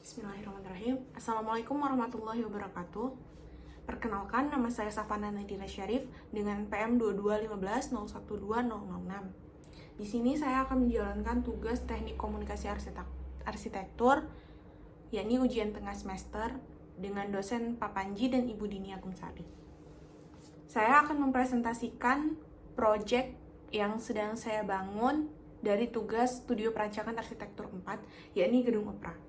Bismillahirrahmanirrahim. Assalamualaikum warahmatullahi wabarakatuh. Perkenalkan, nama saya Safana Nadira Syarif dengan PM 2215012006. Di sini saya akan menjalankan tugas teknik komunikasi arsitektur, yakni ujian tengah semester dengan dosen Pak Panji dan Ibu Dini Agung Sari. Saya akan mempresentasikan proyek yang sedang saya bangun dari tugas Studio Perancangan Arsitektur 4, yakni Gedung Opera.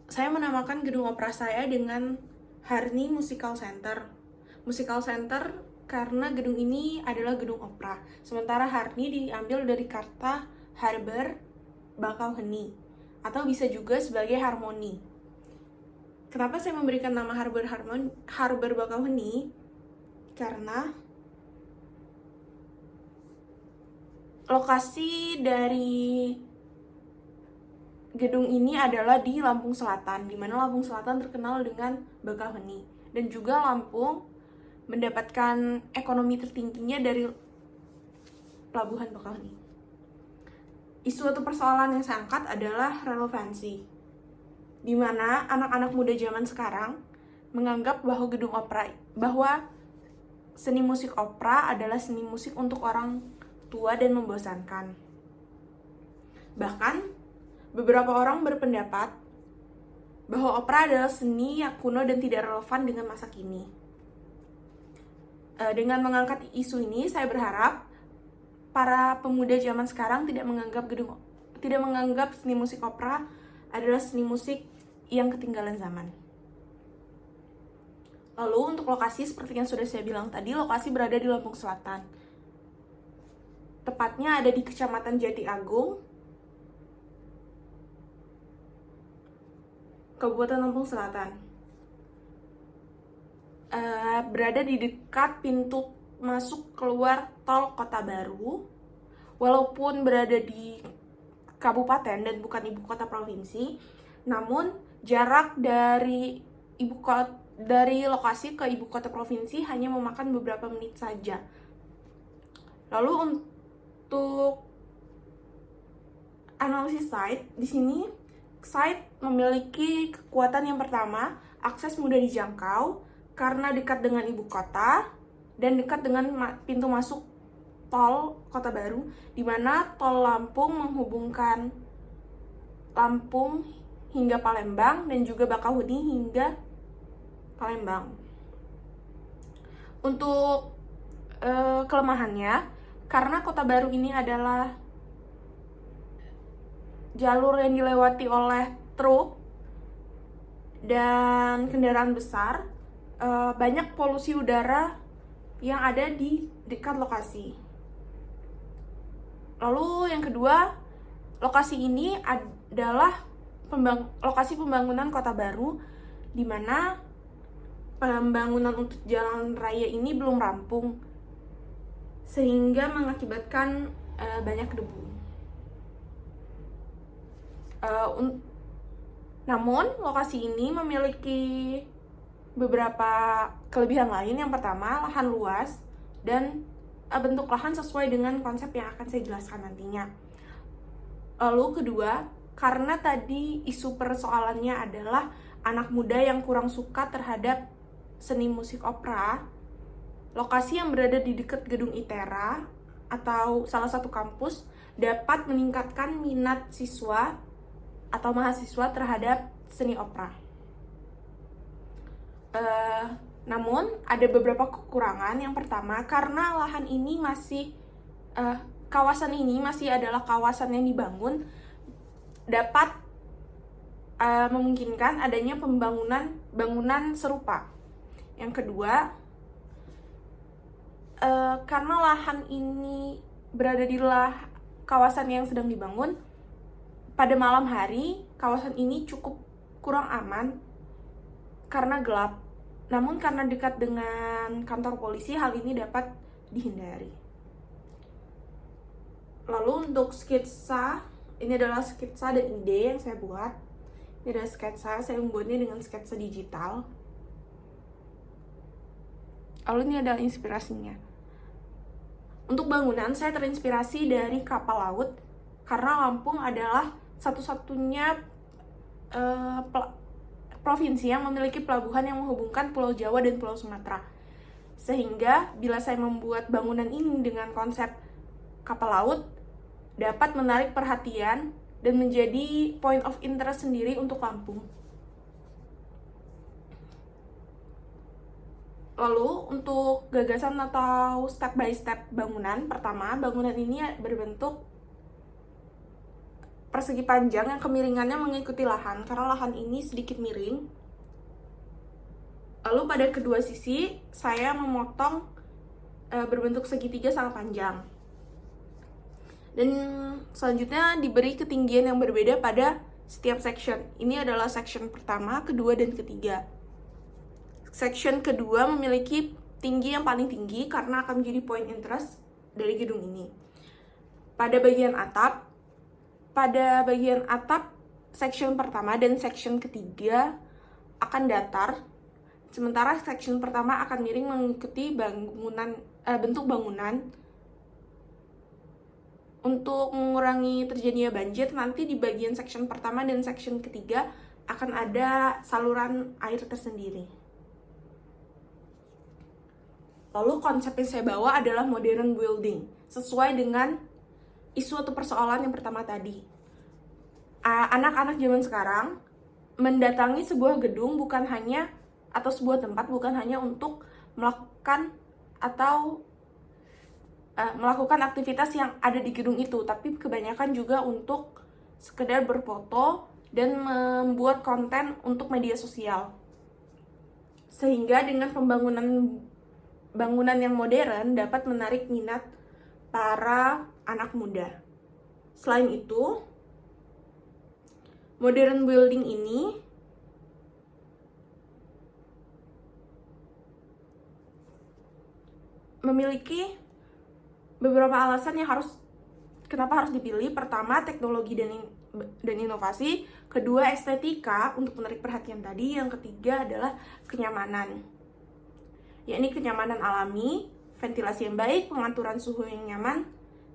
Saya menamakan gedung opera saya dengan Harni Musical Center. Musical Center karena gedung ini adalah gedung opera. Sementara Harni diambil dari kata Harbor Bakauheni atau bisa juga sebagai harmoni. Kenapa saya memberikan nama Harbor Bakauheni? Karena lokasi dari gedung ini adalah di Lampung Selatan, di mana Lampung Selatan terkenal dengan Bakauheni, dan juga Lampung mendapatkan ekonomi tertingginya dari Pelabuhan Bakauheni. Isu atau persoalan yang saya angkat adalah relevansi, di mana anak-anak muda zaman sekarang menganggap bahwa seni musik opera adalah seni musik untuk orang tua dan membosankan. Bahkan beberapa orang berpendapat bahwa opera adalah seni yang kuno dan tidak relevan dengan masa kini. Dengan mengangkat isu ini, saya berharap para pemuda zaman sekarang tidak menganggap seni musik opera adalah seni musik yang ketinggalan zaman. Lalu untuk lokasi, seperti yang sudah saya bilang tadi, lokasi berada di Lampung Selatan. Tepatnya ada di Kecamatan Jati Agung, Kabupaten Lampung Selatan. Berada di dekat pintu masuk keluar tol Kota Baru. Walaupun berada di kabupaten dan bukan ibu kota provinsi, namun jarak dari lokasi ke ibu kota provinsi hanya memakan beberapa menit saja. Lalu untuk analisis site, di sini site memiliki kekuatan yang pertama, akses mudah dijangkau karena dekat dengan ibu kota dan dekat dengan pintu masuk tol Kota Baru, di mana tol Lampung menghubungkan Lampung hingga Palembang dan juga Bakauheni hingga Palembang. Untuk kelemahannya, karena Kota Baru ini adalah jalur yang dilewati oleh truk dan kendaraan besar, banyak polusi udara yang ada di dekat lokasi. Lalu yang kedua, lokasi ini adalah lokasi pembangunan Kota Baru, di mana pembangunan untuk jalan raya ini belum rampung, sehingga mengakibatkan banyak debu. Namun, lokasi ini memiliki beberapa kelebihan lain. Yang pertama, lahan luas dan bentuk lahan sesuai dengan konsep yang akan saya jelaskan nantinya. Lalu kedua, karena tadi isu persoalannya adalah anak muda yang kurang suka terhadap seni musik opera, lokasi yang berada di dekat gedung ITERA atau salah satu kampus dapat meningkatkan minat siswa atau mahasiswa terhadap seni opera. Namun ada beberapa kekurangan. Yang pertama, karena kawasan ini masih adalah kawasan yang dibangun, dapat memungkinkan adanya bangunan serupa. Yang kedua, karena lahan ini berada di kawasan yang sedang dibangun, pada malam hari, kawasan ini cukup kurang aman karena gelap. Namun karena dekat dengan kantor polisi, hal ini dapat dihindari. Lalu untuk sketsa, ini adalah sketsa dan ide yang saya buat. Ini adalah sketsa, saya membuatnya dengan sketsa digital. Lalu ini adalah inspirasinya. Untuk bangunan, saya terinspirasi dari kapal laut karena Lampung adalah satu-satunya provinsi yang memiliki pelabuhan yang menghubungkan Pulau Jawa dan Pulau Sumatera. Sehingga bila saya membuat bangunan ini dengan konsep kapal laut, dapat menarik perhatian dan menjadi point of interest sendiri untuk Lampung. Lalu untuk gagasan atau step by step bangunan, pertama, bangunan ini berbentuk persegi panjang yang kemiringannya mengikuti lahan, karena lahan ini sedikit miring. Lalu pada kedua sisi, saya memotong berbentuk segitiga sangat panjang. Dan selanjutnya diberi ketinggian yang berbeda pada setiap section. Ini adalah section pertama, kedua, dan ketiga. Section kedua memiliki tinggi yang paling tinggi karena akan menjadi point interest dari gedung ini. Pada bagian atap section pertama dan section ketiga akan datar, sementara section pertama akan miring mengikuti bentuk bangunan. Untuk mengurangi terjadinya banjir, nanti di bagian section pertama dan section ketiga akan ada saluran air tersendiri. Lalu konsep yang saya bawa adalah modern building, sesuai dengan isu atau persoalan yang pertama tadi. Anak-anak zaman sekarang mendatangi sebuah gedung atau sebuah tempat bukan hanya untuk melakukan aktivitas yang ada di gedung itu, tapi kebanyakan juga untuk sekedar berfoto dan membuat konten untuk media sosial. Sehingga dengan bangunan yang modern dapat menarik minat para anak muda. Selain itu, modern building ini memiliki beberapa alasan yang kenapa harus dipilih. Pertama, teknologi dan inovasi. Kedua, estetika untuk menarik perhatian tadi. Yang ketiga adalah kenyamanan, yakni kenyamanan alami, ventilasi yang baik, pengaturan suhu yang nyaman,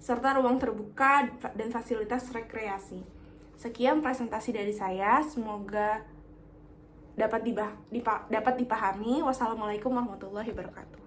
serta ruang terbuka dan fasilitas rekreasi. Sekian presentasi dari saya, semoga dapat dipahami. Wassalamualaikum warahmatullahi wabarakatuh.